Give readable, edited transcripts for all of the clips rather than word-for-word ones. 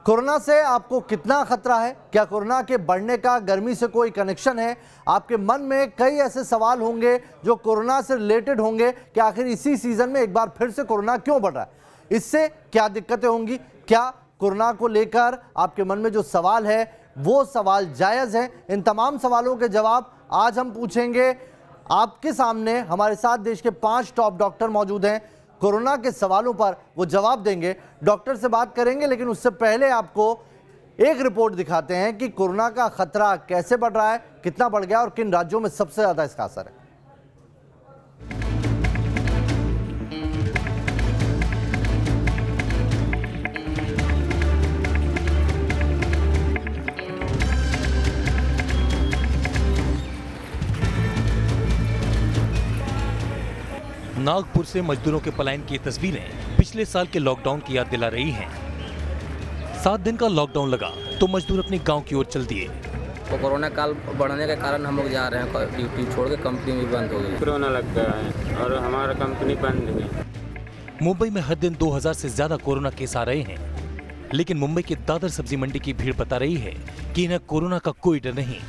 Corona से आपको कितना खतरा है? क्या कोरोना के बढ़ने का गर्मी से कोई कनेक्शन है? आपके मन में कई ऐसे सवाल होंगे जो कोरोना से रिलेटेड होंगे कि आखिर इसी सीजन में एक बार फिर से कोरोना क्यों बढ़ रहा है, इससे क्या दिक्कतें होंगी, क्या कोरोना को लेकर आपके मन में जो सवाल है वो सवाल जायज़ है? इन तमाम सवालों के जवाब आज हम पूछेंगे आपके सामने। हमारे साथ देश के 5 टॉप डॉक्टर मौजूद हैं, कोरोना के सवालों पर वो जवाब देंगे। डॉक्टर से बात करेंगे, लेकिन उससे पहले आपको एक रिपोर्ट दिखाते हैं कि कोरोना का खतरा कैसे बढ़ रहा है, कितना बढ़ गया और किन राज्यों में सबसे ज्यादा इसका असर है। नागपुर से मजदूरों के पलायन की तस्वीरें पिछले साल के लॉकडाउन की याद दिला रही हैं। 7 दिन का लॉकडाउन लगा तो मजदूर अपने गांव की ओर चल दिए। तो कोरोना काल बढ़ने के कारण हम लोग जा रहे हैं, ड्यूटी छोड़ के कंपनी भी बंद हो गई। कोरोना लग गया है और हमारा कंपनी बंद है। मुंबई में हर दिन 2000 से ज्यादा कोरोना केस आ रहे हैं, लेकिन मुंबई के दादर सब्जी मंडी की भीड़ बता रही है कि इन्हें कोरोना का कोई डर नहीं।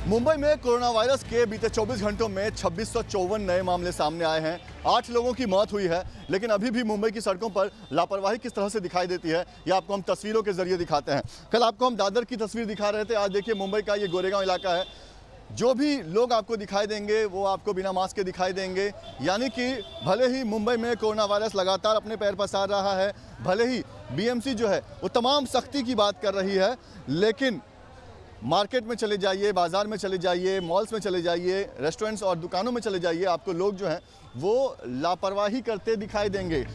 मुंबई में कोरोना वायरस के बीते 24 घंटों में 2654 नए मामले सामने आए हैं। 8 लोगों की मौत हुई है, लेकिन अभी भी मुंबई की सड़कों पर लापरवाही किस तरह से दिखाई देती है ये आपको हम तस्वीरों के जरिए दिखाते हैं। कल आपको हम दादर की तस्वीर दिखा रहे थे, आज देखिए मुंबई का ये गोरेगांव इलाका है। जो भी लोग आपको दिखाई देंगे वो आपको बिना मास्क के दिखाई देंगे, यानी कि भले ही मुंबई में कोरोना वायरस लगातार अपने पैर पसार रहा है, भले ही बीएमसी जो है वो तमाम सख्ती की बात कर रही है, लेकिन मार्केट में चले जाइए, बाजार में चले जाइए, मॉल्स में चले जाइए, रेस्टोरेंट्स और दुकानों में चले जाइए, आपको लोग जो हैं वो लापरवाही करते दिखाई देंगे।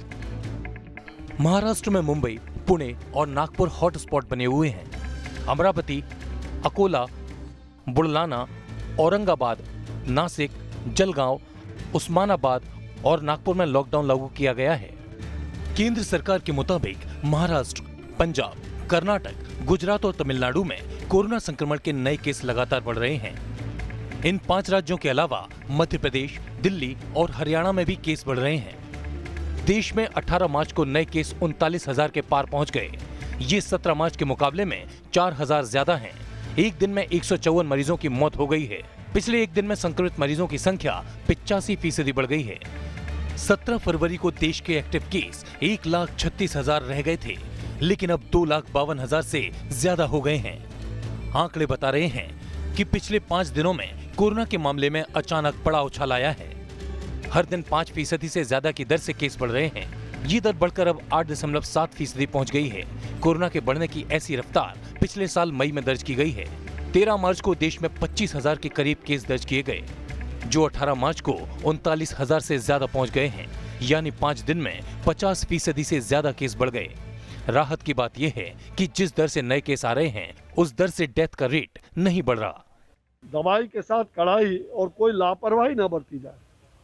महाराष्ट्र में मुंबई, पुणे और नागपुर हॉटस्पॉट बने हुए हैं। अमरावती, अकोला, बुलढाना, औरंगाबाद, नासिक, जलगांव, उस्मानाबाद और नागपुर में लॉकडाउन लागू किया गया है। केंद्र सरकार के मुताबिक महाराष्ट्र, पंजाब, कर्नाटक, गुजरात और तमिलनाडु में कोरोना संक्रमण के नए केस लगातार बढ़ रहे हैं। इन 5 राज्यों के अलावा मध्य प्रदेश, दिल्ली और हरियाणा में भी केस बढ़ रहे हैं। देश में 18 मार्च को नए केस 39,000 के पार पहुंच गए। ये 17 मार्च के मुकाबले में 4,000 ज्यादा हैं। एक दिन में 154 मरीजों की मौत हो गई है। पिछले एक दिन में संक्रमित मरीजों की संख्या 85% बढ़ गई है। 17 फरवरी को देश के एक्टिव केस 1,36,000 रह गए थे, लेकिन अब 2,52,000 से ज्यादा हो गए हैं। आंकड़े बता रहे हैं कि पिछले 5 दिनों में कोरोना के मामले में अचानक बड़ा उछाल आया है। हर दिन 5% से ज्यादा की दर से केस बढ़ रहे हैं। ये दर बढ़कर अब 8.7% पहुंच गई है। कोरोना के बढ़ने की ऐसी रफ्तार पिछले साल मई में दर्ज की गई है। 13 मार्च को देश में 25,000 के करीब केस दर्ज किए गए, जो 18 मार्च को 39,000 से ज्यादा पहुंच गए हैं। यानी 5 दिन में 50% से ज्यादा केस बढ़ गए। राहत की बात यह है कि जिस दर से नए केस आ रहे हैं उस दर से डेथ का रेट नहीं बढ़ रहा। दवाई के साथ कड़ाई और कोई लापरवाही न बरती जाए।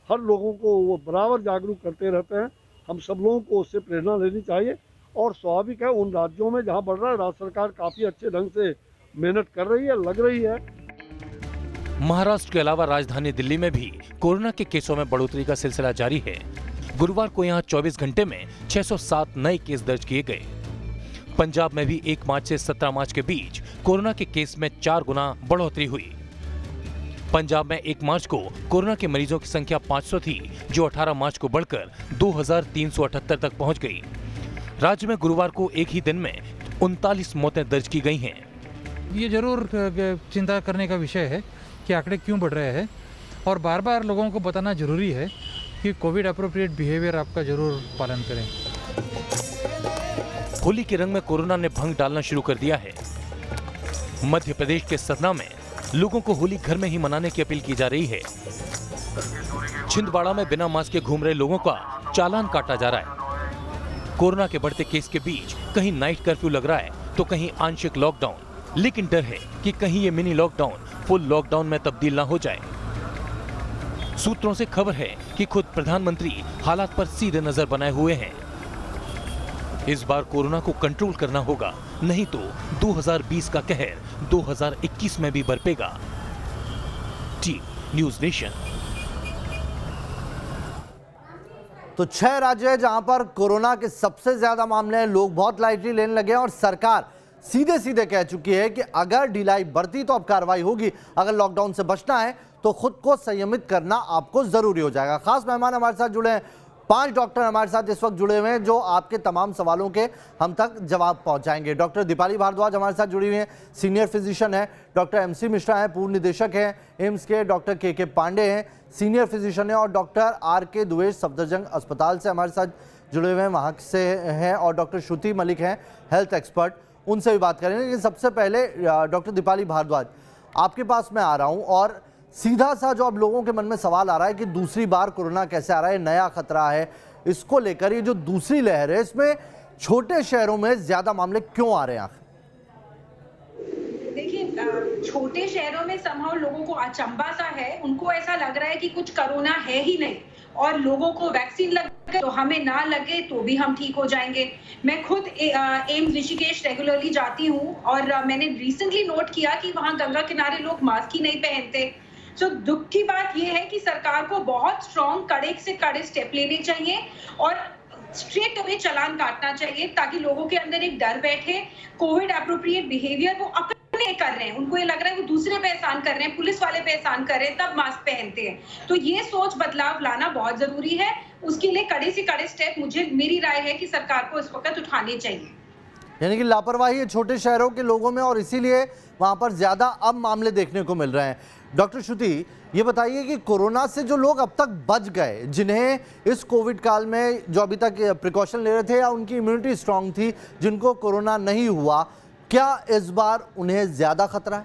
हर लोगों को वो बराबर जागरूक करते रहते हैं। हम सब लोगों को उससे प्रेरणा लेनी चाहिए और स्वाभाविक है उन राज्यों में जहां बढ़ रहा है राज्य सरकार काफी अच्छे ढंग से मेहनत कर रही है, लग रही है। महाराष्ट्र के अलावा राजधानी दिल्ली में भी कोरोना के केसों में बढ़ोतरी का सिलसिला जारी है। गुरुवार को यहां 24 घंटे में 607 नए केस दर्ज किए गए। पंजाब में भी 1 मार्च से 17 मार्च के बीच कोरोना के केस में 4 गुना बढ़ोतरी हुई। पंजाब में 1 मार्च को कोरोना के मरीजों की संख्या 500 थी, जो 18 मार्च को बढ़कर 2,378 तक पहुंच गई। राज्य में गुरुवार को एक ही दिन में 39 मौतें दर्ज की गई हैं। ये जरूर चिंता करने का विषय है कि आंकड़े क्यों बढ़ रहे हैं, और बार बार लोगों को बताना जरूरी है कि कोविड अप्रोप्रिएट बिहेवियर आपका जरूर पालन करें। होली के रंग में कोरोना ने भंग डालना शुरू कर दिया है। मध्य प्रदेश के सतना में लोगों को होली घर में ही मनाने की अपील की जा रही है। छिंदवाड़ा में बिना मास्क के घूम रहे लोगों का चालान काटा जा रहा है। कोरोना के बढ़ते केस के बीच कहीं नाइट कर्फ्यू लग रहा है तो कहीं आंशिक लॉकडाउन, लेकिन डर है कि कहीं ये मिनी लॉकडाउन फुल लॉकडाउन में तब्दील ना हो जाए। सूत्रों से खबर है कि खुद प्रधानमंत्री हालात पर सीधे नजर बनाए हुए हैं। इस बार कोरोना को कंट्रोल करना होगा, नहीं तो 2020 का कहर 2021 में भी बरपेगा। T news nation. तो 6 राज्य है जहां पर कोरोना के सबसे ज्यादा मामले हैं, लोग बहुत लाइटली लेने लगे हैं और सरकार सीधे सीधे कह चुकी है कि अगर ढिलाई बरती तो अब कार्रवाई होगी। अगर लॉकडाउन से बचना है तो खुद को संयमित करना आपको जरूरी हो जाएगा। खास मेहमान हमारे साथ जुड़े हैं, 5 डॉक्टर हमारे साथ इस वक्त जुड़े हुए हैं जो आपके तमाम सवालों के हम तक जवाब पहुंचाएंगे। डॉक्टर दीपाली भारद्वाज हमारे साथ जुड़ी हुई हैं, सीनियर फिजिशियन है। डॉक्टर MC मिश्रा हैं, पूर्व निदेशक हैं एम्स के। डॉक्टर KK पांडे हैं, सीनियर फिजिशियन है। और डॉक्टर RK द्विवेदी सफदरजंग अस्पताल से हमारे साथ जुड़े हुए हैं, वहाँ से हैं। और डॉक्टर श्रुति मलिक हैं, हेल्थ एक्सपर्ट, उनसे भी बात करेंगे। लेकिन सबसे पहले डॉक्टर दीपाली भारद्वाज, आपके पास मैं आ रहा हूँ और सीधा सा जो अब लोगों के मन में सवाल आ रहा है कि दूसरी बार कोरोना कैसे आ रहा है, नया खतरा है, इसको लेकर ये जो दूसरी लहर है इसमें छोटे शहरों में ज्यादा मामले क्यों आ रहे हैं? देखिए, छोटे शहरों में समहाउ लोगों को अचंभा सा है, उनको ऐसा लग रहा है कि कुछ कोरोना है ही नहीं और लोगों को वैक्सीन लग गए तो हमें ना लगे तो भी हम ठीक हो जाएंगे। मैं खुद एम्स ऋषिकेश रेगुलरली जाती हूँ और मैंने रिसेंटली नोट किया कि वहाँ गंगा किनारे लोग मास्क ही नहीं पहनते। तो दुख की बात यह है कि सरकार को बहुत स्ट्रॉन्ग कड़े से कड़े स्टेप लेने चाहिए और स्ट्रेट अवे चालान काटना चाहिए ताकि लोगों के अंदर एक डर बैठे। कोविड एप्रोप्रिएट बिहेवियर वो अपने कर रहे हैं, उनको ये लग रहा है वो दूसरे पे एहसान कर रहे हैं, पुलिस वाले पे एहसान कर रहे हैं, तब मास्क पहनते हैं। तो ये सोच बदलाव लाना बहुत जरूरी है। उसके लिए कड़े से कड़े स्टेप मेरी राय है कि सरकार को इस वक्त उठाने चाहिए। यानी कि लापरवाही है छोटे शहरों के लोगों में और इसीलिए वहां पर ज्यादा अब मामले देखने को मिल रहे हैं। डॉक्टर श्रुति, ये बताइए कि कोरोना से जो लोग अब तक बच गए, जिन्हें इस कोविड काल में जो अभी तक प्रिकॉशन ले रहे थे या उनकी इम्यूनिटी स्ट्रांग थी, जिनको कोरोना नहीं हुआ, क्या इस बार उन्हें ज्यादा खतरा है?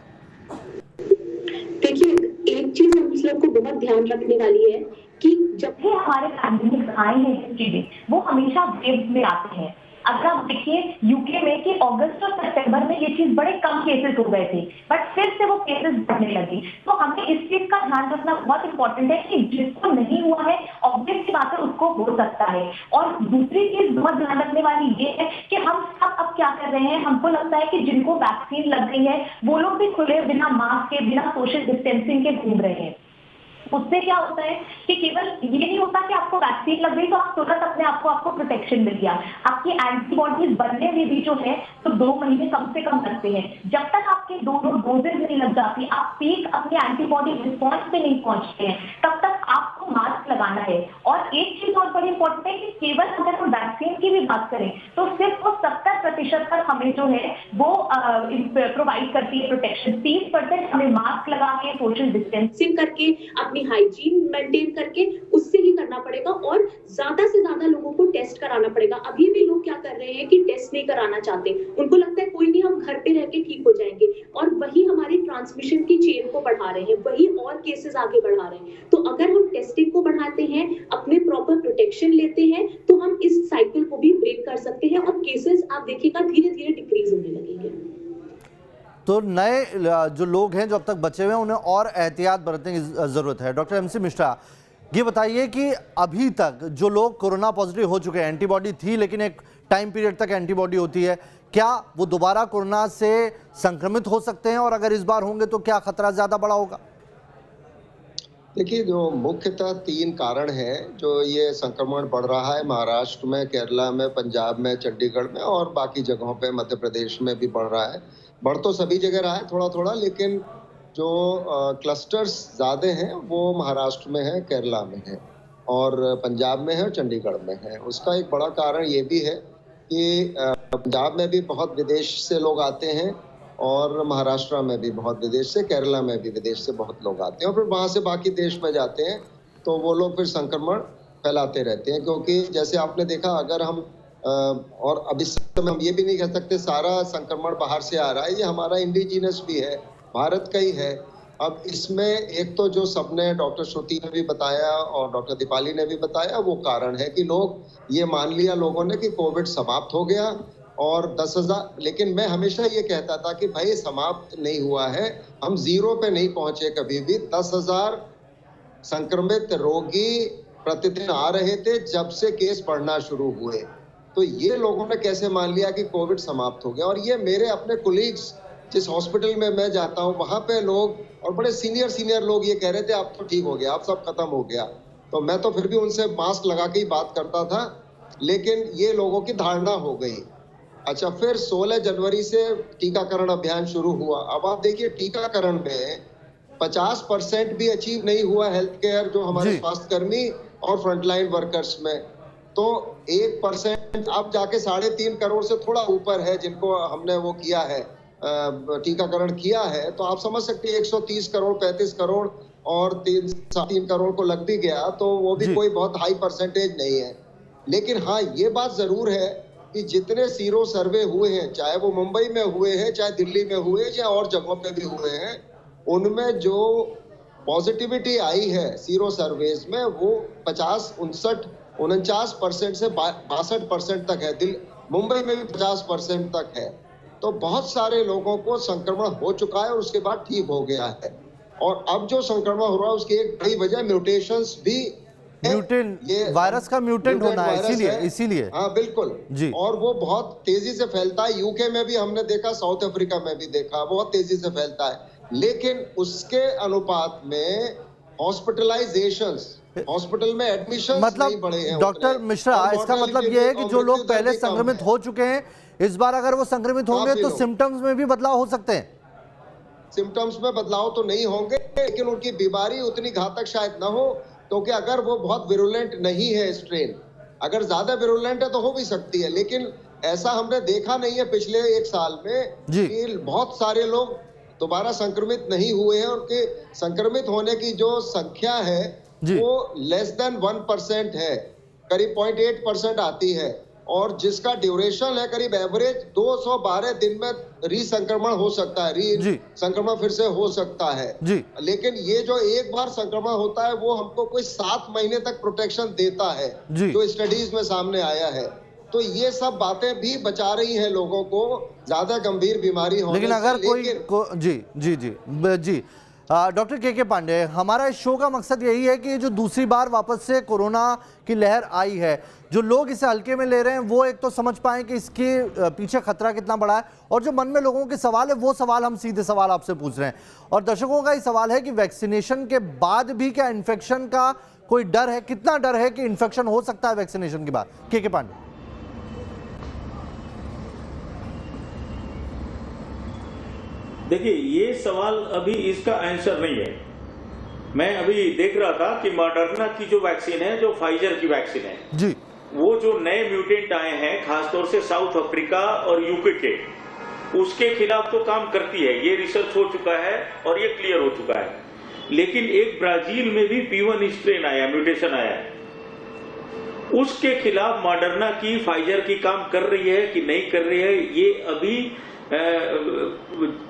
देखिए, एक चीज हम लोग को बहुत ध्यान रखने वाली है कि जब भी हमारे पैंडेमिक आए हैं चीजें, वो हमेशा वेव्स में आते हैं। अगर आप देखिए यूके में कि अगस्त और सितंबर में ये चीज बड़े कम केसेस हो गए थे, बट फिर से वो केसेस बढ़ने लगी। तो हमें इस चीज का ध्यान रखना बहुत इंपॉर्टेंट है कि जिसको नहीं हुआ है ऑब्वियस की बात है उसको हो सकता है। और दूसरी चीज बहुत ध्यान रखने वाली ये है कि हम सब अब क्या कर रहे हैं, हमको लगता है कि जिनको वैक्सीन लग गई है वो लोग भी खुले बिना मास्क के, बिना सोशल डिस्टेंसिंग के घूम रहे हैं। उससे क्या होता है कि केवल ये नहीं होता कि आपको वैक्सीन लग गई तो आप तुरंत अपने आपको प्रोटेक्शन मिल गया। आपकी एंटीबॉडीज बनने में भी जो है तो 2 महीने कम से कम लगते हैं। जब तक आपके 2 डोजेज नहीं लग जाती, आप पीक अपनी एंटीबॉडी रिस्पॉन्स पे नहीं पहुंचते हैं, तब तक आपको मास्क लगाना है। और एक चीज और बड़ी इंपॉर्टेंट है कि केवल अगर हम वैक्सीन की भी बात करें तो सिर्फ वो 70% तक हमें जो है वो प्रोवाइड करती है प्रोटेक्शन। 30% हमें मास्क लगा के, सोशल डिस्टेंसिंग करके, अपनी हाइजीन मेंटेन करके उससे ही करना पड़ेगा और ज्यादा से ज्यादा लोगों को टेस्ट कराना पड़ेगा। अभी भी लोग क्या कर रहे हैं कि टेस्ट नहीं कराना चाहते, उनको लगता है कोई नहीं, हम घर पे रह के ठीक हो जाएंगे, और वही हमारी ट्रांसमिशन की चेन को बढ़ा रहे हैं, वही और केसेस आगे बढ़ा रहे हैं। तो अगर हम टेस्टिंग को बढ़ाते हैं, अपने प्रॉपर प्रोटेक्शन लेते हैं, तो हम इस साइकिल को भी ब्रेक कर सकते हैं और केसेस आप देखिएगा धीरे धीरे डिक्रीज होने लगेंगे। तो नए जो लोग हैं जो अब तक बचे हुए हैं उन्हें और एहतियात बरतने की ज़रूरत है। डॉक्टर MC मिश्रा, ये बताइए कि अभी तक जो लोग कोरोना पॉजिटिव हो चुके हैं, एंटीबॉडी थी लेकिन एक टाइम पीरियड तक एंटीबॉडी होती है, क्या वो दोबारा कोरोना से संक्रमित हो सकते हैं और अगर इस बार होंगे तो क्या खतरा ज़्यादा बड़ा होगा? देखिए, जो मुख्यतः 3 कारण हैं जो ये संक्रमण बढ़ रहा है। महाराष्ट्र में, केरला में, पंजाब में, चंडीगढ़ में और बाकी जगहों पे, मध्य प्रदेश में भी बढ़ रहा है। बढ़ तो सभी जगह रहा है थोड़ा थोड़ा, लेकिन जो क्लस्टर्स ज़्यादा हैं वो महाराष्ट्र में है, केरला में है और पंजाब में है और चंडीगढ़ में है। उसका एक बड़ा कारण ये भी है कि पंजाब में भी बहुत विदेश से लोग आते हैं और महाराष्ट्र में भी बहुत विदेश से, केरला में भी विदेश से बहुत लोग आते हैं और फिर वहाँ से बाकी देश में जाते हैं, तो वो लोग फिर संक्रमण फैलाते रहते हैं। क्योंकि जैसे आपने देखा, अगर हम और अब इस समय हम ये भी नहीं कह सकते सारा संक्रमण बाहर से आ रहा है, ये हमारा इंडिजिनस भी है, भारत का ही है। अब इसमें एक तो जो सबने, डॉक्टर श्रुति ने भी बताया और डॉक्टर दीपाली ने भी बताया, वो कारण है कि लोग ये मान लिया लोगों ने कि कोविड समाप्त हो गया और 10,000, लेकिन मैं हमेशा ये कहता था कि भाई समाप्त नहीं हुआ है, हम 0 पे नहीं पहुंचे कभी भी। 10,000 संक्रमित रोगी प्रतिदिन आ रहे थे जब से केस बढ़ना शुरू हुए। तो ये लोगों ने कैसे मान लिया कि कोविड समाप्त हो गया। और ये मेरे अपने कोलीग्स जिस हॉस्पिटल में मैं जाता हूँ वहाँ पे लोग और बड़े सीनियर लोग ये कह रहे थे अब तो ठीक हो गया, अब सब खत्म हो गया। तो मैं तो फिर भी उनसे मास्क लगा के ही बात करता था, लेकिन ये लोगों की धारणा हो गई। अच्छा, फिर 16 जनवरी से टीकाकरण अभियान शुरू हुआ। अब आप देखिए टीकाकरण में 50% भी अचीव नहीं हुआ हेल्थ केयर जो हमारे स्वास्थ्यकर्मी और फ्रंटलाइन वर्कर्स में, तो 1% अब जाके 3.5 करोड़ से थोड़ा ऊपर है जिनको हमने वो किया है, टीकाकरण किया है। तो आप समझ सकते हैं 130 करोड़ 35 करोड़ और 3 करोड़ को लग भी गया, तो वो भी कोई बहुत हाई परसेंटेज नहीं है। लेकिन हाँ, ये बात जरूर है कि जितने सीरो सर्वे हुए हैं, चाहे वो मुंबई में हुए हैं, चाहे दिल्ली में हुए, चाहे और जगहों पे भी हुए हैं, उनमें जो पॉजिटिविटी आई है सीरो सर्वेज में वो 49% से 62% तक है। मुंबई में भी 50% तक है। तो बहुत सारे लोगों को संक्रमण हो चुका है और उसके बाद ठीक हो गया है। और अब जो संक्रमण हो रहा है उसकी एक बड़ी वजह म्यूटेशंस भी, ये वायरस का म्यूटेंट होना है, इसीलिए हाँ बिल्कुल जी। और वो बहुत तेजी से फैलता है। यूके में भी हमने देखा, साउथ अफ्रीका में भी देखा, बहुत तेजी से फैलता है। लेकिन उसके अनुपात में हॉस्पिटलाइजेशंस, हॉस्पिटल में एडमिशन नहीं बढ़े हैं। डॉक्टर मिश्रा, इसका मतलब ये है कि जो लोग पहले संक्रमित हो चुके हैं, इस बार अगर वो संक्रमित होंगे तो सिम्टम्स में भी बदलाव हो सकते हैं। सिम्टम्स में बदलाव तो नहीं होंगे, लेकिन उनकी बीमारी उतनी घातक शायद ना हो, क्योंकि अगर वो बहुत विरुलेंट नहीं है स्ट्रेन, अगर ज्यादा विरुलेंट है तो हो भी सकती है। लेकिन ऐसा हमने देखा नहीं है पिछले 1 साल में कि बहुत सारे लोग दोबारा संक्रमित नहीं हुए हैं। उनके संक्रमित होने की जो संख्या है वो लेस देन 1% है, करीब 0.8% आती है। और जिसका ड्यूरेशन है करीब एवरेज 212 दिन में रीसंक्रमण हो सकता है, संक्रमण फिर से हो सकता है। लेकिन ये जो एक बार संक्रमण होता है वो हमको कोई 7 महीने तक प्रोटेक्शन देता है, जो स्टडीज में सामने आया है। तो ये सब बातें भी बचा रही हैं लोगों को ज्यादा गंभीर बीमारी होने से। लेकिन अगर जी डॉक्टर के पांडे, हमारा इस शो का मकसद यही है कि जो दूसरी बार वापस से कोरोना की लहर आई है, जो लोग इसे हल्के में ले रहे हैं वो एक तो समझ पाएं कि इसके पीछे खतरा कितना बड़ा है, और जो मन में लोगों के सवाल है वो सवाल हम सीधे सवाल आपसे पूछ रहे हैं। और दर्शकों का ये सवाल है कि वैक्सीनेशन के बाद भी क्या इन्फेक्शन का कोई डर है, कितना डर है कि इन्फेक्शन हो सकता है वैक्सीनेशन के बाद? के पांडे। देखिए, ये सवाल अभी इसका आंसर नहीं है। मैं अभी देख रहा था कि मॉडर्ना की जो वैक्सीन है, जो फाइजर की वैक्सीन है जी, वो जो नए म्यूटेंट आए हैं खासतौर से साउथ अफ्रीका और यूके के, उसके खिलाफ तो काम करती है। ये रिसर्च हो चुका है और ये क्लियर हो चुका है। लेकिन एक ब्राजील में भी P1 स्ट्रेन आया, म्यूटेशन आया, उसके खिलाफ मॉडर्ना की फाइजर की काम कर रही है कि नहीं कर रही है, ये अभी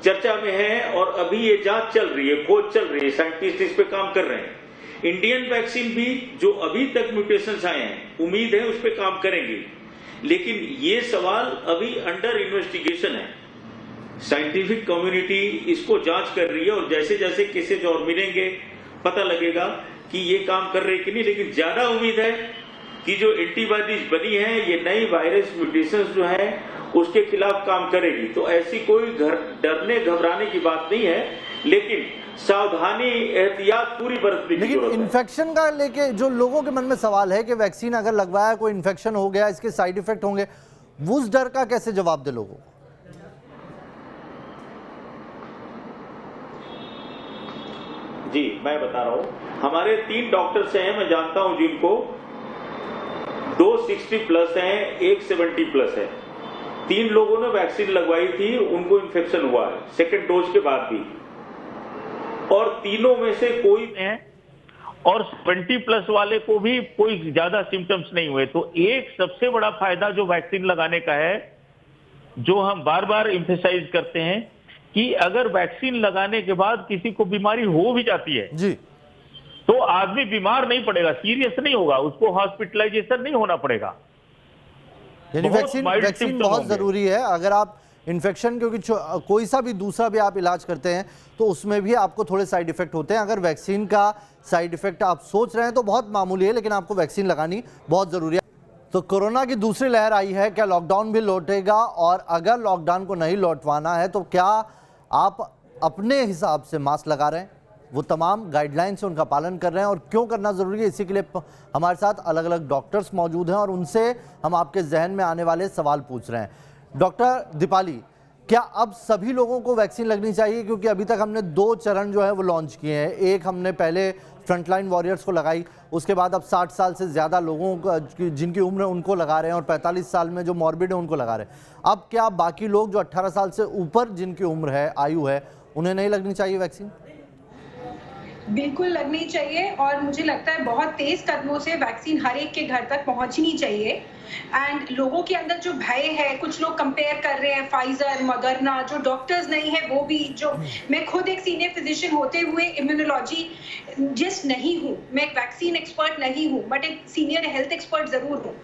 चर्चा में है। और अभी ये जांच चल रही है, खोज चल रही है, साइंटिस्ट इस पे काम कर रहे हैं। इंडियन वैक्सीन भी जो अभी तक म्यूटेशंस आए हैं, उम्मीद है उस पे काम करेंगी। लेकिन ये सवाल अभी अंडर इन्वेस्टिगेशन है। साइंटिफिक कम्युनिटी इसको जांच कर रही है और जैसे जैसे केसेज और मिलेंगे पता लगेगा कि ये काम कर रहे हैं कि नहीं। लेकिन ज्यादा उम्मीद है कि जो एंटीबॉडीज बनी है, ये नई वायरस म्यूटेशंस जो है उसके खिलाफ काम करेगी। तो ऐसी कोई डरने घबराने की बात नहीं है, लेकिन सावधानी एहतियात पूरी बरतने की जरूरत है। लेकिन इन्फेक्शन का लेके जो लोगों के मन में सवाल है कि वैक्सीन अगर लगवाया कोई इन्फेक्शन हो गया, इसके साइड इफेक्ट होंगे, उस डर का कैसे जवाब दे लोगों को? जी मैं बता रहा हूं, हमारे 3 डॉक्टर्स हैं, मैं जानता हूं जिनको 2 60+ हैं, 1 70+ है। 3 लोगों ने वैक्सीन लगवाई थी, उनको इन्फेक्शन हुआ है सेकेंड डोज के बाद भी, और तीनों में से कोई है, और 20+ वाले को भी कोई ज्यादा सिम्टम्स नहीं हुए। तो एक सबसे बड़ा फायदा जो वैक्सीन लगाने का है, जो हम बार बार एम्फेसाइज करते हैं, कि अगर वैक्सीन लगाने के बाद किसी को बीमारी हो भी जाती है जी, तो आदमी बीमार नहीं पड़ेगा, सीरियस नहीं होगा, उसको हॉस्पिटलाइजेशन नहीं होना पड़ेगा। यानी वैक्सीन बहुत जरूरी है। अगर आप इन्फेक्शन, क्योंकि कोई सा भी दूसरा भी आप इलाज करते हैं तो उसमें भी आपको थोड़े साइड इफेक्ट होते हैं। अगर वैक्सीन का साइड इफेक्ट आप सोच रहे हैं तो बहुत मामूली है, लेकिन आपको वैक्सीन लगानी बहुत जरूरी है। तो कोरोना की दूसरी लहर आई है, क्या लॉकडाउन भी लौटेगा? और अगर लॉकडाउन को नहीं लौटवाना है तो क्या आप अपने हिसाब से मास्क लगा रहे हैं? वो तमाम गाइडलाइंस से उनका पालन कर रहे हैं और क्यों करना ज़रूरी है, इसी के लिए हमारे साथ अलग अलग डॉक्टर्स मौजूद हैं और उनसे हम आपके जहन में आने वाले सवाल पूछ रहे हैं। डॉक्टर दीपाली, क्या अब सभी लोगों को वैक्सीन लगनी चाहिए? क्योंकि अभी तक हमने 2 चरण जो है वो लॉन्च किए हैं। एक हमने पहले फ्रंटलाइन वॉरियर्स को लगाई, उसके बाद अब 60 साल से ज़्यादा लोगों को जिनकी उम्र है उनको लगा रहे हैं और 45 साल में जो मॉर्बिड है उनको लगा रहे हैं। अब क्या बाकी लोग जो 18 साल से ऊपर जिनकी उम्र है, आयु है, उन्हें नहीं लगनी चाहिए वैक्सीन? बिल्कुल लगनी चाहिए और मुझे लगता है बहुत तेज कदमों से वैक्सीन हर एक के घर तक पहुंचनी चाहिए। एंड लोगों के अंदर जो भय है, कुछ लोग कंपेयर कर रहे हैं फाइजर, मॉडर्ना, जो डॉक्टर्स नहीं है वो भी, जो मैं खुद एक सीनियर फिजिशियन होते हुए इम्यूनोलॉजिस्ट नहीं हूँ, मैं एक वैक्सीन एक्सपर्ट नहीं हूँ, बट एक सीनियर हेल्थ एक्सपर्ट जरूर हूँ।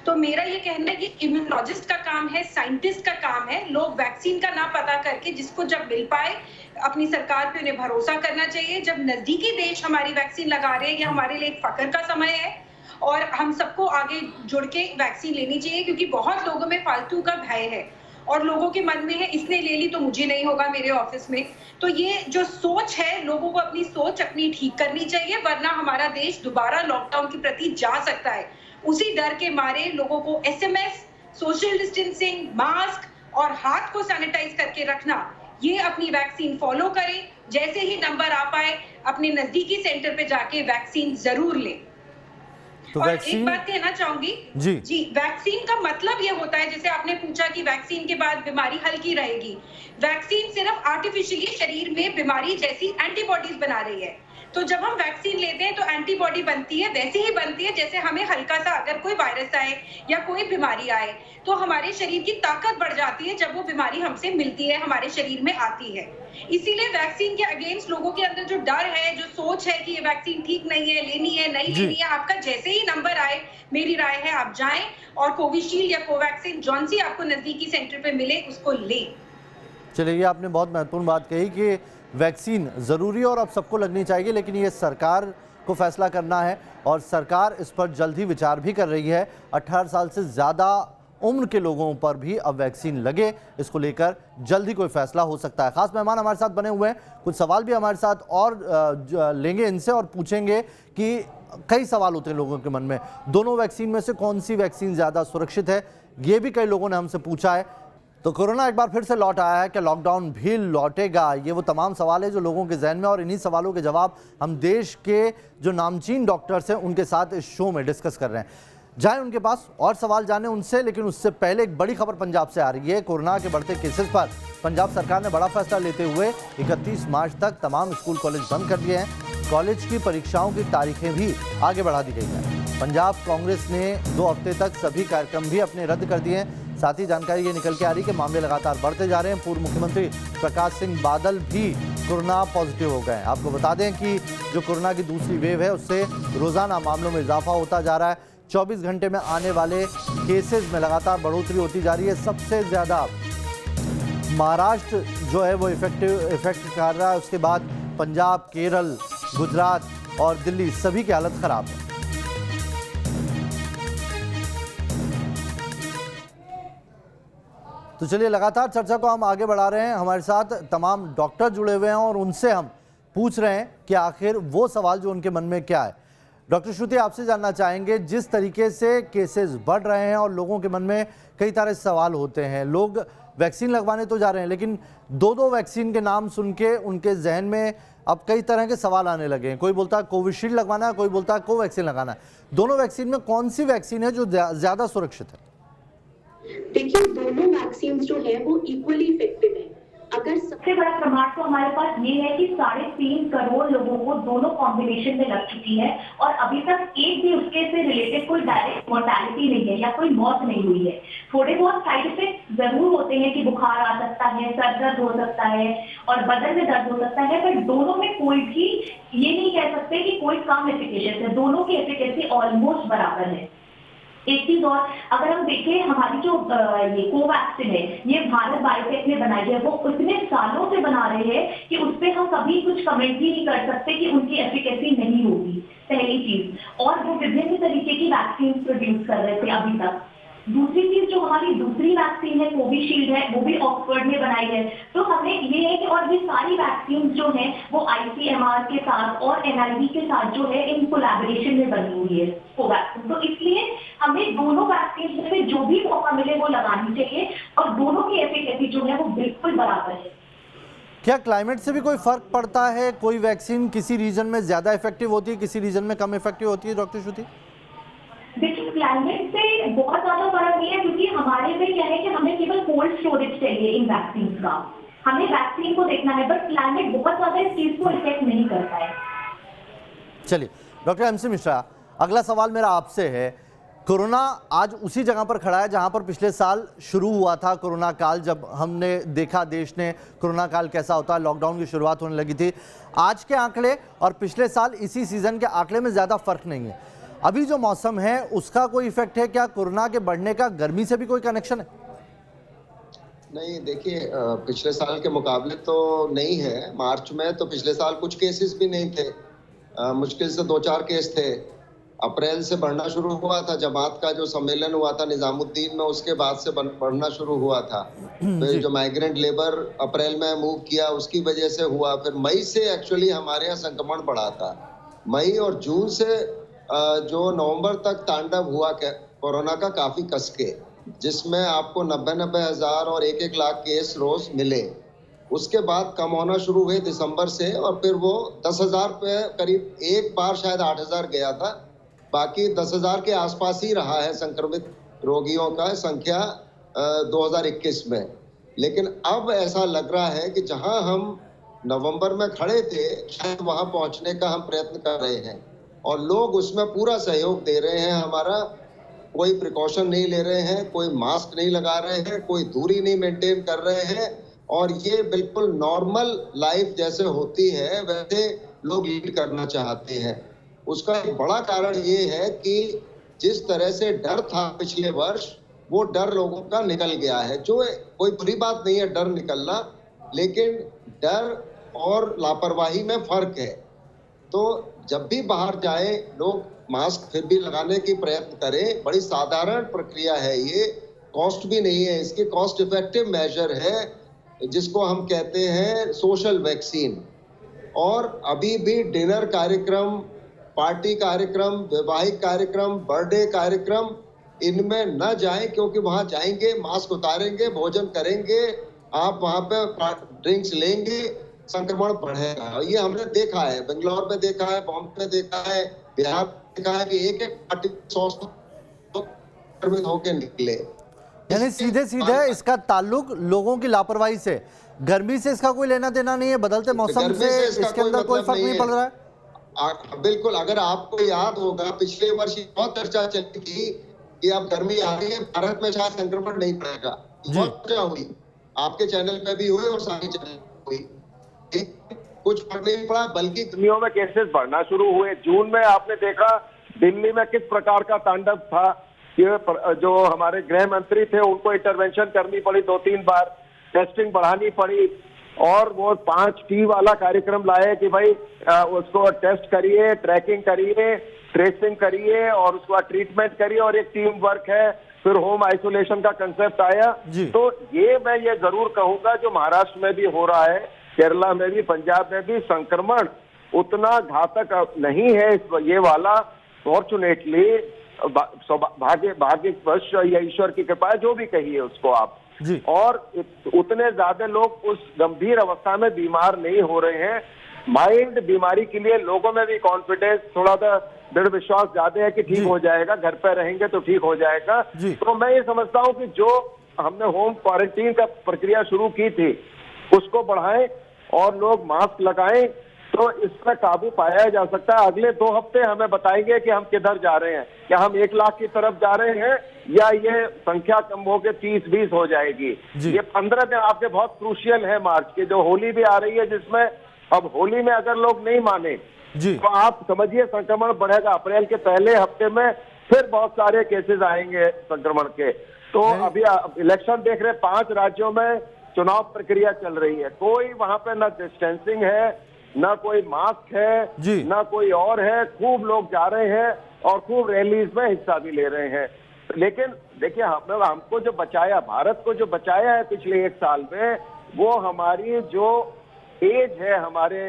तो मेरा ये कहना है कि इम्यूनोलॉजिस्ट का काम है, साइंटिस्ट का काम है, लोग वैक्सीन का ना पता करके जिसको जब मिल पाए अपनी सरकार पे उन्हें भरोसा करना चाहिए। जब नजदीकी देश हमारी वैक्सीन लगा रहे हैं, ये हमारे लिए एक फख्र का समय है और हम सबको आगे जुड़ के वैक्सीन लेनी चाहिए, क्योंकि बहुत लोगों में फालतू का भय है और लोगों के मन में है इसने ले ली तो मुझे नहीं होगा मेरे ऑफिस में। तो ये जो सोच है, लोगों को अपनी सोच अपनी ठीक करनी चाहिए, वरना हमारा देश दोबारा लॉकडाउन के प्रति जा सकता है। उसी डर के मारे लोगों को SMS, सोशल डिस्टेंसिंग, मास्क और हाथ को सैनिटाइज करके रखना, ये अपनी वैक्सीन फॉलो करें। जैसे ही नंबर आ पाए अपने नजदीकी सेंटर पे जाके वैक्सीन जरूर लें। तो और एक बात कहना चाहूंगी जी, वैक्सीन का मतलब ये होता है, जैसे आपने पूछा कि वैक्सीन के बाद बीमारी हल्की रहेगी, वैक्सीन सिर्फ आर्टिफिशियली शरीर में बीमारी जैसी एंटीबॉडीज बना रही है। तो जब हम वैक्सीन लेते हैं तो एंटीबॉडी बनती है, वैसे ही बनती है जैसे हमें हल्का सा अगर कोई वायरस आए या कोई बीमारी आए तो हमारे शरीर की ताकत बढ़ जाती है जब वो बीमारी हमसे मिलती है, हमारे शरीर में आती है। इसीलिए वैक्सीन के अगेंस्ट लोगों के अंदर जो डर है, जो सोच है कि ये वैक्सीन ठीक नहीं है, लेनी है नहीं लेनी है, आपका जैसे ही नंबर आए, मेरी राय है आप जाएं और कोविशील्ड या कोवैक्सीन जौन सी आपको नजदीकी सेंटर पे मिले उसको लें। चलिए, आपने बहुत महत्वपूर्ण बात कही कि वैक्सीन ज़रूरी है और अब सबको लगनी चाहिए, लेकिन ये सरकार को फैसला करना है और सरकार इस पर जल्द ही विचार भी कर रही है। 18 साल से ज़्यादा उम्र के लोगों पर भी अब वैक्सीन लगे, इसको लेकर जल्द ही कोई फैसला हो सकता है। खास मेहमान हमारे साथ बने हुए हैं, कुछ सवाल भी हमारे साथ और लेंगे इनसे और पूछेंगे कि कई सवाल होते हैं लोगों के मन में, दोनों वैक्सीन में से कौन सी वैक्सीन ज़्यादा सुरक्षित है, ये भी कई लोगों ने हमसे पूछा है। तो कोरोना एक बार फिर से लौट आया है, क्या लॉकडाउन भी लौटेगा? ये वो तमाम सवाल है जो लोगों के जहन में, और इन्हीं सवालों के जवाब हम देश के जो नामचीन डॉक्टर्स हैं उनके साथ इस शो में डिस्कस कर रहे हैं। जाएं उनके पास और सवाल जाने उनसे, लेकिन उससे पहले एक बड़ी खबर पंजाब से आ रही है। कोरोना के बढ़ते केसेस पर पंजाब सरकार ने बड़ा फैसला लेते हुए 31 मार्च तक तमाम स्कूल कॉलेज बंद कर दिए हैं। कॉलेज की परीक्षाओं की तारीखें भी आगे बढ़ा दी गई हैं। पंजाब कांग्रेस ने 2 हफ्ते तक सभी कार्यक्रम भी अपने रद्द कर दिए हैं। साथ ही जानकारी ये निकल के आ रही है कि मामले लगातार बढ़ते जा रहे हैं। पूर्व मुख्यमंत्री प्रकाश सिंह बादल भी कोरोना पॉजिटिव हो गए। आपको बता दें कि जो कोरोना की दूसरी वेव है उससे रोजाना मामलों में इजाफा होता जा रहा है। 24 घंटे में आने वाले केसेस में लगातार बढ़ोतरी होती जा रही है। सबसे ज़्यादा महाराष्ट्र जो है वो इफेक्ट कर रहा है, उसके बाद पंजाब, केरल, गुजरात और दिल्ली, सभी की हालत खराब है। तो चलिए, लगातार चर्चा को हम आगे बढ़ा रहे हैं। हमारे साथ तमाम डॉक्टर जुड़े हुए हैं और उनसे हम पूछ रहे हैं कि आखिर वो सवाल जो उनके मन में क्या है। डॉक्टर श्रुति, आपसे जानना चाहेंगे, जिस तरीके से केसेस बढ़ रहे हैं और लोगों के मन में कई तरह के सवाल होते हैं, लोग वैक्सीन लगवाने तो जा रहे हैं लेकिन 2 वैक्सीन के नाम सुन के उनके जहन में अब कई तरह के सवाल आने लगे हैं। कोई बोलता है कोविशील्ड लगवाना है, कोई बोलता है कोवैक्सीन लगाना है। दोनों वैक्सीन में कौन सी वैक्सीन है जो ज़्यादा सुरक्षित है? देखिए, दोनों वैक्सीन जो है वो इक्वली इफेक्टिव है। अगर सबसे बड़ा प्रमाण तो हमारे पास ये है कि 3.5 करोड़ लोगों को दोनों कॉम्बिनेशन में लग चुकी है और अभी तक एक भी उसके से रिलेटेड कोई डायरेक्ट मोर्टेलिटी नहीं है या कोई मौत नहीं हुई है। थोड़े बहुत साइड इफेक्ट जरूर होते हैं कि बुखार आ सकता है, सर दर्द हो सकता है और बदन में दर्द हो सकता है, पर दोनों में कोई भी ये नहीं कह सकते कि कोई कम एफिकेसी है। दोनों की एफिकेसी ऑलमोस्ट बराबर है। एक चीज और, अगर हम देखें, हमारी जो ये कोवैक्सीन है, ये भारत बायोटेक ने बनाई है, वो इतने सालों से बना रहे हैं कि उस पर हम कभी कुछ कमेंट ही नहीं कर सकते कि उनकी एफिकेसी नहीं होगी, पहली चीज। और वो विभिन्न तरीके की वैक्सीन प्रोड्यूस कर रहे थे अभी तक। दूसरी चीज जो हमारी दूसरी वैक्सीन है कोविशील्ड है, वो भी ऑक्सफोर्ड ने बनाई है। तो हमें ये है कि और ये सारी वैक्सीन जो है वो ICMR के साथ और NIV के साथ जो है इन कोलैबोरेशन में बनी हुई है कोवैक्सीन। तो इसलिए हमें दोनों वैक्सीन में जो भी मौका मिले वो लगानी चाहिए और दोनों की एफिकेसी जो है वो बिल्कुल बराबर है। क्या क्लाइमेट से भी कोई फर्क पड़ता है? कोई वैक्सीन किसी रीजन में ज्यादा इफेक्टिव होती है, किसी रीजन में कम इफेक्टिव होती है? डॉक्टर श्रुति, देखिए क्लाइमेट से बहुत ज्यादा फर्क नहीं है, क्योंकि हमारे में क्या है कि हमें केवल कोल्ड स्टोरेज चाहिए इन वैक्सीन का, हमें वैक्सीन को देखना है, बट क्लाइमेट बहुत ज्यादा इस चीज को इफेक्ट नहीं करता है। चलिए डॉक्टर MC मिश्रा, अगला सवाल मेरा आपसे है। कोरोना आज उसी जगह पर खड़ा है जहां पर पिछले साल शुरू हुआ था कोरोना काल, जब हमने देखा देश ने कोरोना काल कैसा होता है, लॉकडाउन की शुरुआत होने लगी थी। आज के आंकड़े और पिछले साल इसी सीजन के आंकड़े में ज़्यादा फर्क नहीं है। अभी जो मौसम है उसका कोई इफेक्ट है क्या? कोरोना के बढ़ने का गर्मी से भी कोई कनेक्शन है? नहीं, देखिए पिछले साल के मुकाबले तो नहीं है। मार्च में तो पिछले साल कुछ केसेस भी नहीं थे, मुश्किल से 2-4 केस थे। अप्रैल से बढ़ना शुरू हुआ था, जमात का जो सम्मेलन हुआ था निजामुद्दीन में, उसके बाद से बढ़ना शुरू हुआ था। फिर जो माइग्रेंट लेबर अप्रैल में मूव किया उसकी वजह से हुआ। फिर मई से एक्चुअली हमारे यहाँ संक्रमण बढ़ा था। मई और जून से जो नवंबर तक तांडव हुआ कोरोना का काफी कसके, जिसमें आपको 90-90 हजार और 1-1 लाख केस रोज मिले। उसके बाद कम होना शुरू हुए दिसंबर से, और फिर वो 10,000 पे करीब, एक बार शायद 8,000 गया था, बाकी 10,000 के आसपास ही रहा है संक्रमित रोगियों का संख्या 2021 में। लेकिन अब ऐसा लग रहा है कि जहां हम नवंबर में खड़े थे शायद वहां पहुंचने का हम प्रयत्न कर रहे हैं, और लोग उसमें पूरा सहयोग दे रहे हैं हमारा। कोई प्रिकॉशन नहीं ले रहे हैं, कोई मास्क नहीं लगा रहे हैं, कोई दूरी नहीं मेंटेन कर रहे हैं, और ये बिल्कुल नॉर्मल लाइफ जैसे होती है वैसे लोग लीड करना चाहते हैं। उसका एक बड़ा कारण ये है कि जिस तरह से डर था पिछले वर्ष, वो डर लोगों का निकल गया है। जो कोई बुरी बात नहीं है डर निकलना, लेकिन डर और लापरवाही में फर्क है। तो जब भी बाहर जाए लोग मास्क फिर भी लगाने की प्रयत्न करें। बड़ी साधारण प्रक्रिया है ये, कॉस्ट भी नहीं है, इसकी कॉस्ट इफेक्टिव मेजर है जिसको हम कहते हैं सोशल वैक्सीन। और अभी भी डिनर कार्यक्रम, पार्टी कार्यक्रम, वैवाहिक कार्यक्रम, बर्थडे कार्यक्रम, इनमें न जाएं, क्योंकि वहां जाएंगे मास्क उतारेंगे, भोजन करेंगे, आप वहां पे ड्रिंक्स लेंगे, संक्रमण बढ़ेगा। ये हमने देखा है, बेंगलोर में देखा है, बॉम्बे में देखा है, बिहार में देखा है कि एक पार्टी 100 होके निकले। यानी सीधे सीधे इसका ताल्लुक लोगों की लापरवाही से, गर्मी से इसका कोई लेना देना नहीं है, बदलते मौसम से इसके अंदर कोई फर्क नहीं पड़ रहा है। बिल्कुल, अगर आपको याद होगा पिछले वर्ष बहुत चर्चा चली थी कि अब गर्मी आ रही है, भारत में शायद संक्रमण नहीं बढ़ेगा। बहुत चर्चा हुई, आपके चैनल पे भी हुई और सारे चैनल हुई, कुछ फर्क नहीं पड़ा, बल्कि दुनिया में केसेस बढ़ना शुरू हुए। जून में आपने देखा दिल्ली में किस प्रकार का तांडव था। ये जो हमारे गृह मंत्री थे उनको इंटरवेंशन करनी पड़ी, 2-3 बार टेस्टिंग बढ़ानी पड़ी, और वो 5T वाला कार्यक्रम लाए कि भाई उसको टेस्ट करिए, ट्रैकिंग करिए, ट्रेसिंग करिए और उसके बाद ट्रीटमेंट करिए, और एक टीम वर्क है। फिर होम आइसोलेशन का कंसेप्ट आया। तो ये मैं ये जरूर कहूंगा जो महाराष्ट्र में भी हो रहा है, केरला में भी, पंजाब में भी, संक्रमण उतना घातक नहीं है ये वाला। फॉर्चुनेटली भाग्यवश या ईश्वर की कृपा है, जो भी कहिए उसको आप, और उतने ज्यादा लोग उस गंभीर अवस्था में बीमार नहीं हो रहे हैं। माइल्ड बीमारी के लिए लोगों में भी कॉन्फिडेंस, थोड़ा सा दृढ़ विश्वास ज्यादा है कि ठीक हो जाएगा, घर पे रहेंगे तो ठीक हो जाएगा। तो मैं ये समझता हूँ कि जो हमने होम क्वारंटीन का प्रक्रिया शुरू की थी उसको बढ़ाएं और लोग मास्क लगाएं, तो इस पर काबू पाया जा सकता है। अगले 2 हफ्ते हमें बताएंगे कि हम किधर जा रहे हैं, क्या हम 1 लाख की तरफ जा रहे हैं या ये संख्या कम होकर 30-20 हो जाएगी। ये 15 दिन आपके बहुत क्रूशियल है मार्च के, जो होली भी आ रही है, जिसमें अब होली में अगर लोग नहीं माने तो आप समझिए संक्रमण बढ़ेगा। अप्रैल के पहले हफ्ते में फिर बहुत सारे केसेस आएंगे संक्रमण के। तो अभी इलेक्शन देख रहे, 5 राज्यों में चुनाव प्रक्रिया चल रही है, कोई वहां पे ना डिस्टेंसिंग है, ना कोई मास्क है, ना कोई और है। खूब लोग जा रहे हैं और खूब रैलीज में हिस्सा भी ले रहे हैं। लेकिन देखिए हमको जो बचाया, भारत को जो बचाया है पिछले 1 साल में, वो हमारी जो एज है हमारे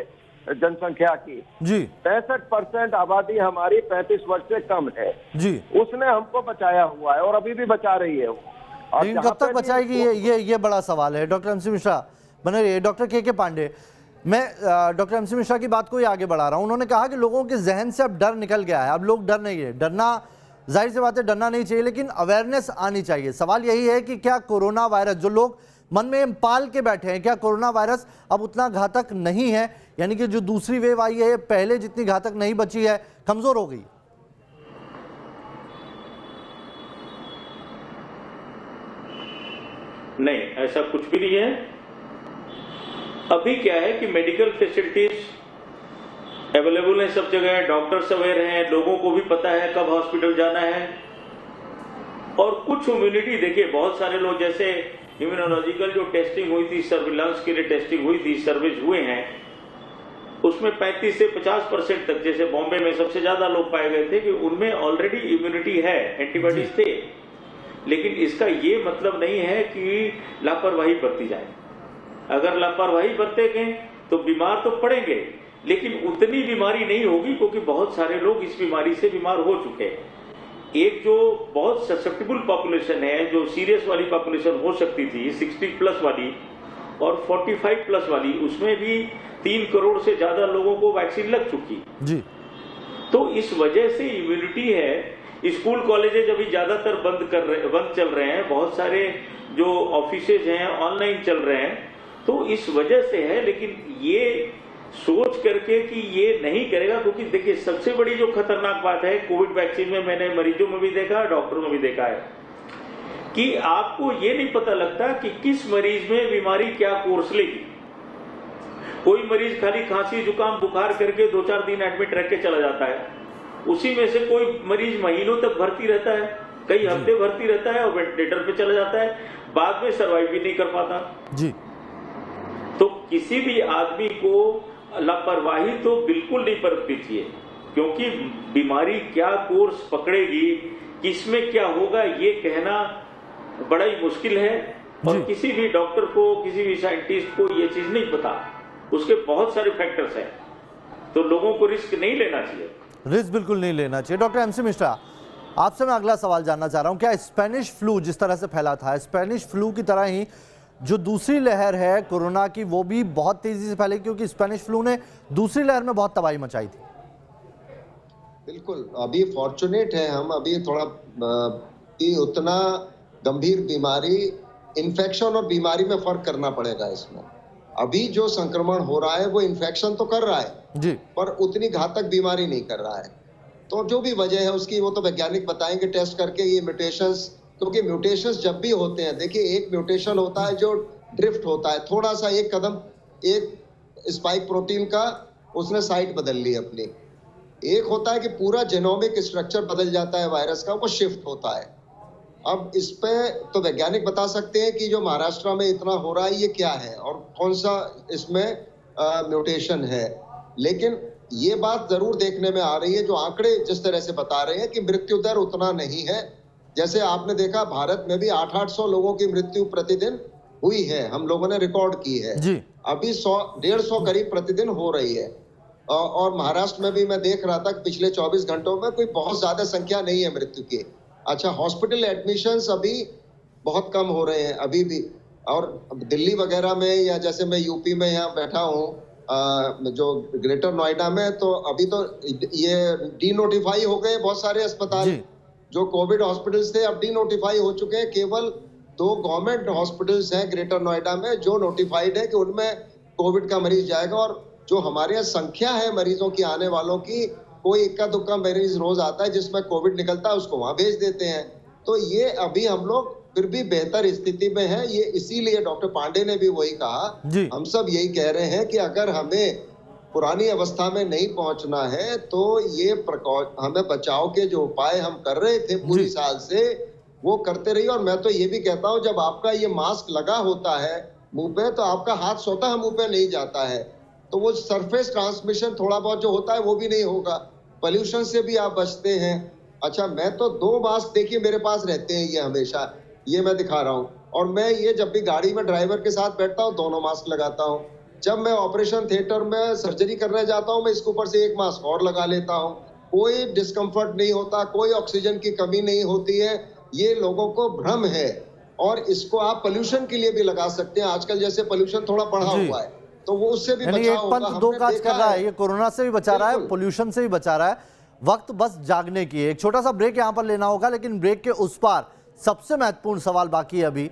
जनसंख्या की जी 65% आबादी हमारी 35 वर्ष से कम है जी, उसने हमको बचाया हुआ है और अभी भी बचा रही है वो। और लेकिन कब तक बचाएगी ये बड़ा सवाल है। डॉक्टर एमसी मिश्रा बने रहिए। डॉक्टर के पांडे, मैं डॉक्टर एमसी मिश्रा की बात को ही आगे बढ़ा रहा हूं। उन्होंने कहा कि लोगों के जहन से अब डर निकल गया है, अब लोग डर नहीं है। डरना जाहिर सी बात है, डरना नहीं चाहिए, लेकिन अवेयरनेस आनी चाहिए। सवाल यही है कि क्या कोरोना वायरस, जो लोग मन में पाल के बैठे हैं, क्या कोरोना वायरस अब उतना घातक नहीं है? यानी कि जो दूसरी वेव आई है पहले जितनी घातक नहीं बची है, कमजोर हो गई। नहीं, ऐसा कुछ भी नहीं है। अभी क्या है कि मेडिकल फैसिलिटीज अवेलेबल है सब जगह, डॉक्टर्स अवेयर हैं, लोगों को भी पता है कब हॉस्पिटल जाना है। और कुछ इम्यूनिटी, देखिए बहुत सारे लोग, जैसे इम्यूनोलॉजिकल जो टेस्टिंग हुई थी, सर्विलांस के लिए टेस्टिंग हुई थी, सर्विस हुए हैं, उसमें 35 से 50% तक, जैसे बॉम्बे में सबसे ज्यादा लोग पाए गए थे कि उनमें ऑलरेडी इम्यूनिटी है, एंटीबॉडीज थे। लेकिन इसका ये मतलब नहीं है कि लापरवाही बरती जाए। अगर लापरवाही बरते गए तो बीमार तो पड़ेंगे, लेकिन उतनी बीमारी नहीं होगी, क्योंकि बहुत सारे लोग इस बीमारी से बीमार हो चुके हैं। एक जो बहुत ससेप्टेबल पॉपुलेशन है, जो सीरियस वाली पॉपुलेशन हो सकती थी 60+ वाली और 45+ वाली, उसमें भी 3 करोड़ से ज्यादा लोगों को वैक्सीन लग चुकी जी। तो इस वजह से इम्यूनिटी है। स्कूल कॉलेजेज अभी ज्यादातर बंद चल रहे हैं, बहुत सारे जो ऑफिसेज हैं ऑनलाइन चल रहे हैं, तो इस वजह से है। लेकिन ये सोच करके कि ये नहीं करेगा, क्योंकि देखिए सबसे बड़ी जो खतरनाक बात है कोविड वैक्सीन में, मैंने मरीजों में भी देखा, डॉक्टरों में भी देखा है, कि आपको ये नहीं पता लगता कि किस मरीज में बीमारी क्या कोर्स लेगी। कोई मरीज खाली खांसी जुकाम बुखार करके 2-4 दिन एडमिट रख के चला जाता है, उसी में से कोई मरीज महीनों तक भर्ती रहता है, कई हफ्ते भर्ती रहता है और वेंटिलेटर पे चला जाता है, बाद में सर्वाइव भी नहीं कर पाता जी। तो किसी भी आदमी को लापरवाही तो बिल्कुल नहीं बरतनी चाहिए, क्योंकि बीमारी क्या कोर्स पकड़ेगी, किसमें क्या होगा, ये कहना बड़ा ही मुश्किल है। और किसी भी डॉक्टर को, किसी भी साइंटिस्ट को ये चीज नहीं पता, उसके बहुत सारे फैक्टर्स हैं, तो लोगों को रिस्क नहीं लेना चाहिए। रिस्क बिल्कुल नहीं लेना चाहिए। डॉक्टर एमसी मिश्रा, आपसे मैं अगला सवाल जानना चाह रहा हूं, क्या स्पेनिश फ्लू जिस तरह से फैला था, स्पेनिश फ्लू की तरह ही जो दूसरी लहर है कोरोना की, वो भी बहुत तेजी से फैली, क्योंकि स्पेनिश फ्लू ने दूसरी लहर में बहुत तबाही मचाई थी? बिल्कुल, अभी फॉर्चुनेट है हम, अभी थोड़ा उतना गंभीर बीमारी, इन्फेक्शन और बीमारी में फर्क करना पड़ेगा इसमें। अभी जो संक्रमण हो रहा है वो इन्फेक्शन तो कर रहा है जी, पर उतनी घातक बीमारी नहीं कर रहा है। तो जो भी वजह है उसकी वो तो वैज्ञानिक बताएंगे टेस्ट करके, ये म्यूटेशंस, क्योंकि म्यूटेशंस जब भी होते हैं, देखिए एक म्यूटेशन होता है जो ड्रिफ्ट होता है, थोड़ा सा एक कदम, एक स्पाइक प्रोटीन का उसने साइट बदल ली अपनी। एक होता है कि पूरा जेनोमिक स्ट्रक्चर बदल जाता है वायरस का, वो शिफ्ट होता है। अब इस पे तो वैज्ञानिक बता सकते हैं कि जो महाराष्ट्र में इतना हो रहा है ये क्या है और कौन सा इसमें म्यूटेशन है। लेकिन ये बात जरूर देखने में आ रही है, जो आंकड़े जिस तरह से बता रहे हैं कि मृत्यु दर उतना नहीं है। जैसे आपने देखा भारत में भी 800 लोगों की मृत्यु प्रतिदिन हुई है, हम लोगों ने रिकॉर्ड की है जी। अभी 100-150 करीब प्रतिदिन हो रही है। और महाराष्ट्र में भी मैं देख रहा था कि पिछले 24 घंटों में कोई बहुत ज्यादा संख्या नहीं है मृत्यु की। अच्छा, हॉस्पिटल एडमिशंस अभी बहुत कम हो रहे हैं अभी भी, और दिल्ली वगैरह में, या जैसे मैं यूपी में यहाँ बैठा हूँ जो ग्रेटर नोएडा में, तो अभी तो ये डी नोटिफाई हो गए बहुत सारे अस्पताल, जो कोविड हॉस्पिटल्स थे अब डी नोटिफाई हो चुके हैं। केवल 2 गवर्नमेंट हॉस्पिटल्स हैं ग्रेटर नोएडा में जो नोटिफाइड है कि उनमें कोविड का मरीज जाएगा। और जो हमारे यहाँ संख्या है मरीजों की आने वालों की, कोई इक्का दुक्का मरीज रोज आता है जिसमें कोविड निकलता है, उसको वहां भेज देते हैं। तो ये अभी हम लोग फिर भी बेहतर स्थिति में है। ये इसीलिए डॉक्टर पांडे ने भी वही कहा, हम सब यही कह रहे हैं कि अगर हमें पुरानी अवस्था में नहीं पहुंचना है तो ये हमें बचाव के जो उपाय हम कर रहे थे पूरी साल से वो करते रहिए। और मैं तो ये भी कहता हूँ, जब आपका ये मास्क लगा होता है मुंह पे, तो आपका हाथ स्वतः मुंह पे नहीं जाता है, तो वो सरफेस ट्रांसमिशन थोड़ा बहुत जो होता है वो भी नहीं होगा, पोल्यूशन से भी आप बचते हैं। अच्छा, मैं तो 2 मास्क देखिए मेरे पास रहते हैं ये हमेशा, ये मैं दिखा रहा हूँ। और मैं ये जब भी गाड़ी में ड्राइवर के साथ बैठता हूँ दोनों मास्क लगाता हूँ। जब मैं ऑपरेशन थिएटर में सर्जरी करने जाता हूँ मैं इसके ऊपर से 1 मास्क और लगा लेता हूँ। कोई डिस्कम्फर्ट नहीं होता, कोई ऑक्सीजन की कमी नहीं होती है। ये लोगों को भ्रम है और इसको आप पोल्यूशन के लिए भी लगा सकते हैं। आजकल जैसे पोल्यूशन थोड़ा बढ़ा हुआ है तो वो उससे भी यानी बचाव एक होगा। पंथ दो हमने काज देखा कर रहा है। है, ये कोरोना से भी बचा रहा है, पोल्यूशन से भी बचा रहा है। वक्त बस जागने की है। एक छोटा सा ब्रेक यहां पर लेना होगा, लेकिन ब्रेक के उस पार सबसे महत्वपूर्ण सवाल बाकी है अभी।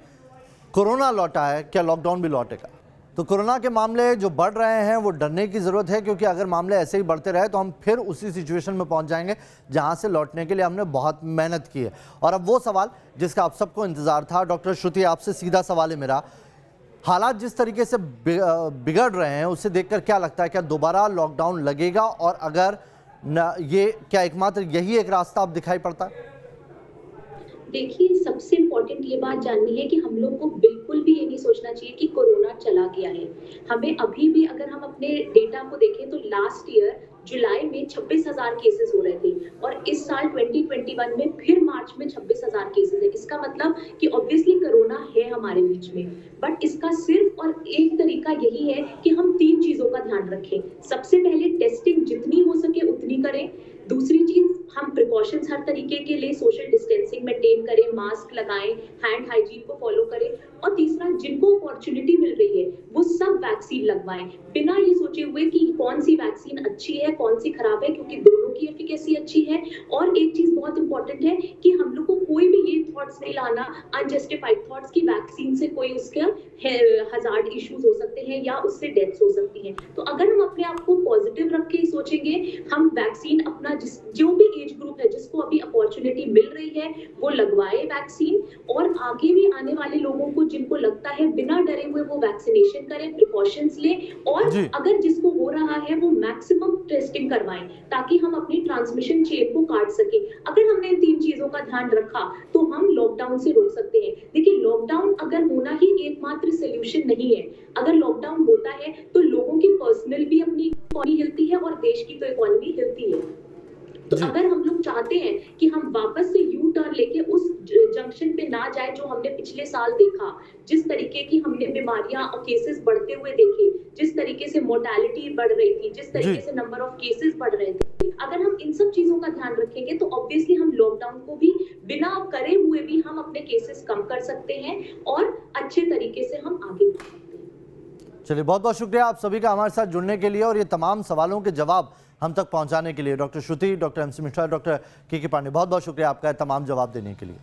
कोरोना लौटा है, क्या लॉकडाउन भी लौटेगा? तो कोरोना के मामले जो बढ़ रहे हैं वो डरने की ज़रूरत है, क्योंकि अगर मामले ऐसे ही बढ़ते रहे तो हम फिर उसी सिचुएशन में पहुंच जाएंगे जहां से लौटने के लिए हमने बहुत मेहनत की है। और अब वो सवाल जिसका आप सबको इंतज़ार था, डॉक्टर श्रुति आपसे सीधा सवाल है मेरा। हालात जिस तरीके से बिगड़ रहे हैं उससे देखकर क्या लगता है, क्या दोबारा लॉकडाउन लगेगा? और अगर ये क्या एकमात्र यही एक रास्ता अब दिखाई पड़ता है? देखिए, सबसे इम्पोर्टेंट ये बात जाननी है कि हम लोग को बिल्कुल भी ये नहीं सोचना चाहिए कि कोरोना चला गया है। हमें अभी भी, अगर हम अपने डेटा को देखें तो लास्ट ईयर जुलाई में 26,000 केसेस हो रहे थे और इस साल 2021 में फिर मार्च में 26,000 केसेस है। इसका मतलब कि ऑब्वियसली कोरोना है हमारे बीच में, बट इसका सिर्फ और एक तरीका यही है कि हम 3 चीजों का ध्यान रखें। सबसे पहले टेस्टिंग जितनी हो सके उतनी करें। दूसरी चीज, हम प्रिकॉशंस हर तरीके के लिए सोशल डिस्टेंसिंग मेंटेन करें, मास्क लगाएं, हैंड हाइजीन को फॉलो करें। और तीसरा, जिनको अपॉर्चुनिटी मिल रही है वो सब वैक्सीन लगवाएं, बिना ये सोचे हुए कि कौन सी वैक्सीन अच्छी है कौन सी खराब है, क्योंकि दोनों की एफिकेसी अच्छी है। और एक चीज बहुत इंपॉर्टेंट है कि हम लोग को कोई भी ये थॉट्स नहीं लाना, अनजस्टिफाइड थॉट्स की वैक्सीन से कोई उसके हजार्ड इश्यूज हो सकते हैं या उससे डेथ्स हो सकती हैं। तो अगर हम अपने आप को पॉजिटिव रख के सोचेंगे, हम वैक्सीन अपना जो भी एज ग्रुप है जिसको अभी अपॉर्चुनिटी मिल रही है वो लगवाए वैक्सीन, और आगे भी आने वाले लोगों को जिनको लगता है बिना डरे हुए वो वैक्सीनेशन करें, प्रिकॉशंस ले, और अगर जिसको हो रहा है वो मैक्सिमम टेस्टिंग करवाएं ताकि हम अपनी ट्रांसमिशन चेन को काट सके। अगर हमने इन 3 चीजों का ध्यान रखा तो हम लॉकडाउन से रोक सकते हैं। देखिए, लॉकडाउन अगर होना ही एकमात्र सोल्यूशन नहीं है। अगर लॉकडाउन होता है तो लोगों की पर्सनल भी अपनी इकोनॉमी हिलती है और देश की तो इकोनॉमी हिलती है। तो अगर हम लोग चाहते हैं कि हम वापस से यू टर्न लेके उस जंक्शन पे ना जाए जो हमने पिछले साल देखा, जिस तरीके की हमने बीमारियां और केसेस बढ़ते हुए देखे, जिस तरीके से मोर्टेलिटी बढ़ रही थी, जिस तरीके से नंबर ऑफ केसेस बढ़ रहे थे, अगर हम इन सब चीजों का ध्यान रखेंगे तो ऑब्वियसली हम लॉकडाउन को भी बिना करे हुए भी हम अपने केसेस कम कर सकते हैं और अच्छे तरीके से हम आगे बढ़ सकते हैं। चलिए, बहुत बहुत शुक्रिया आप सभी का हमारे साथ जुड़ने के लिए और ये तमाम सवालों के जवाब हम तक पहुंचाने के लिए। Doctor Shruti, doctor MC Mishra, doctor KK Pandey, बहुत बहुत शुक्रिया आपका तमाम जवाब देने के लिए।